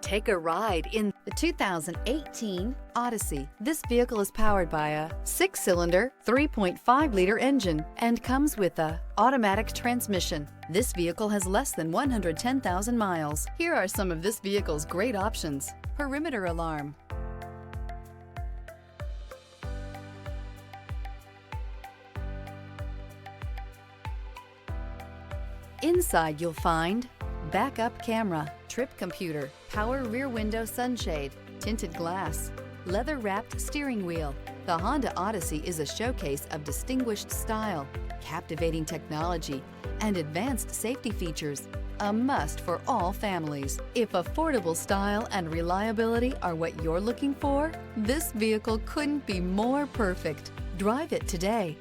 Take a ride in the 2018 Odyssey. This vehicle is powered by a 6-cylinder, 3.5-liter engine and comes with a automatic transmission. This vehicle has less than 110,000 miles. Here are some of this vehicle's great options: perimeter alarm, inside you'll find backup camera, trip computer, power rear window sunshade, tinted glass, leather-wrapped steering wheel. The Honda Odyssey is a showcase of distinguished style, captivating technology, and advanced safety features. A must for all families. If affordable style and reliability are what you're looking for, this vehicle couldn't be more perfect. Drive it today.